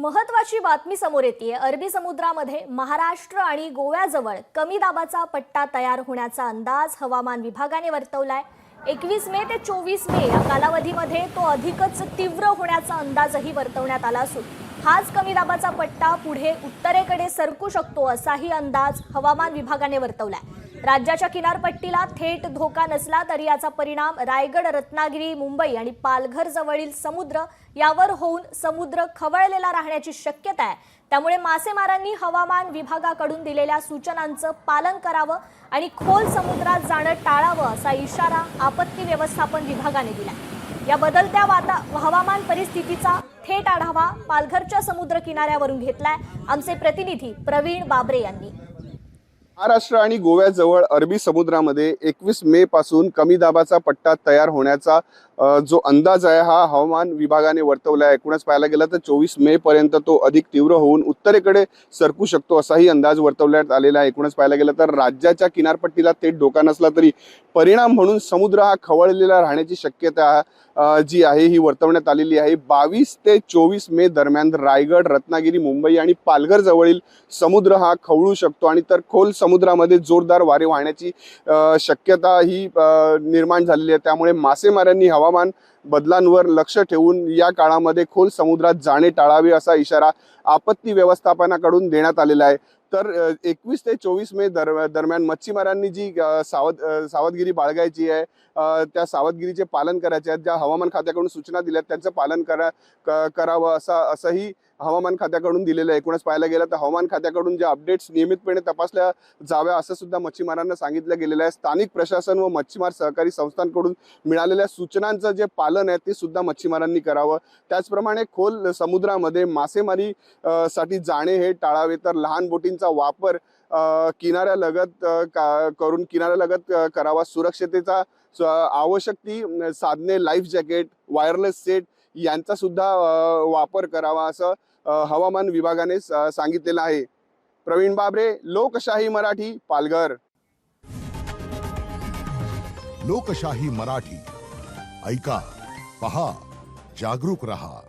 महत्वाची बातमी समोर येते। अरबी समुद्रामध्ये महाराष्ट्र आणि गोव्याजवळ कमी दाबाचा पट्टा तयार होण्याचा अंदाज हवामान विभागाने वर्तवलाय। 21 मे ते 24 मे या कालावधीमध्ये तो अधिकच तीव्र होण्याचा अंदाजही वर्तवण्यात आला असून हाच कमी दाबाचा पट्टा पुढे उत्तरेकडे सरकू शकतो असाही अंदाज हवामान विभागाने वर्तवलाय। राज्याच्या किनारपट्टीला थेट धोका नसला तरी याचा परिणाम रायगड, रत्नागिरी, मुंबई आणि पालघर जवळील समुद्र यावर होऊन समुद्र खवळलेला राहण्याची शक्यता आहे। त्यामुळे मासेमारांनी हवामान विभागाकडून दिलेल्या सूचनांचं पालन करावं आणि खोल समुद्रात जाणं टाळावं असा इशारा आपत्ती व्यवस्थापन विभागाने दिलाय। या बदलत्या हवामान परिस्थितीचा थेट आढावा पालघरच्या समुद्र किनाऱ्यावरून घेतलाय आमचे प्रतिनिधी प्रवीण बाबरे यांनी। महाराष्ट्र आणि गोव्याजवळ अरबी समुद्रामध्ये 21 मे पासून कमी दाबाचा पट्टा तयार होण्याचा जो अंदाज आहे हा हवामान विभागाने वर्तवला आहे। एकूणच पाहायला गेलं तर 24 मे पर्यंत तो अधिक तीव्र होऊन उत्तरेकडे सरकू शकतो असाही अंदाज वर्तवण्यात आलेला आहे। एकूणच पाहायला गेलं तर राज्याच्या किनारपट्टीला थेट धोका नसला तरी परिणाम म्हणून समुद्र हा खवळलेला राहण्याची शक्यता जी आहे ही वर्तवण्यात आलेली आहे। 22 ते 24 मे दरम्यान रायगड, रत्नागिरी, मुंबई आणि पालघर जवळील समुद्र हा खवळू शकतो आणि तर खोल समुद्रामध्ये जोरदार वारे वाहण्याची शक्यता ही निर्माण झालेली आहे। त्यामुळे मासेमारांनी हवामान बदलांवर लक्ष ठेवून या काळामध्ये खोल समुद्रात जाणे टाळावे असा इशारा आपत्ती व्यवस्थापनाकडून देण्यात आलेला आहे। तर 21 ते 24 मे दरम्यान मच्छीमारांनी जी सावधगिरी बाळगायची आहे त्या सावधगिरीचे पालन करायचे आहे। ज्या हवामान खात्याकडून सूचना दिल्या त्यांचं पालन करावं असंही हवामान खात्याकडून दिलेलं आहे। एकूणच पाहायला गेलं तर हवामान खात्याकडून ज्या अपडेट्स नियमितपणे तपासल्या जाव्या असं सुद्धा मच्छीमारांना सांगितलं गेलेलं आहे। स्थानिक प्रशासन व मच्छीमार सहकारी संस्थांकडून मिळालेल्या सूचनांचं जे पालन आहे ते सुद्धा मच्छीमारांनी करावं। त्याचप्रमाणे खोल समुद्रामध्ये मासेमारी साठी जाणे हे टाळावे। तर लहान बोटींचा वापर किनाऱ्यालगत करावा। सुरक्षतेचा आवश्यक ती साधने, लाईफ जॅकेट, वायरलेस सेट यांचा सुद्धा वापर करावा असं हवामान विभागाने सांगितलेलं आहे। प्रवीण बाबरे, लोकशाही मराठी, पालघर। लोकशाही मराठी ऐका, पहा, जागरूक रहा।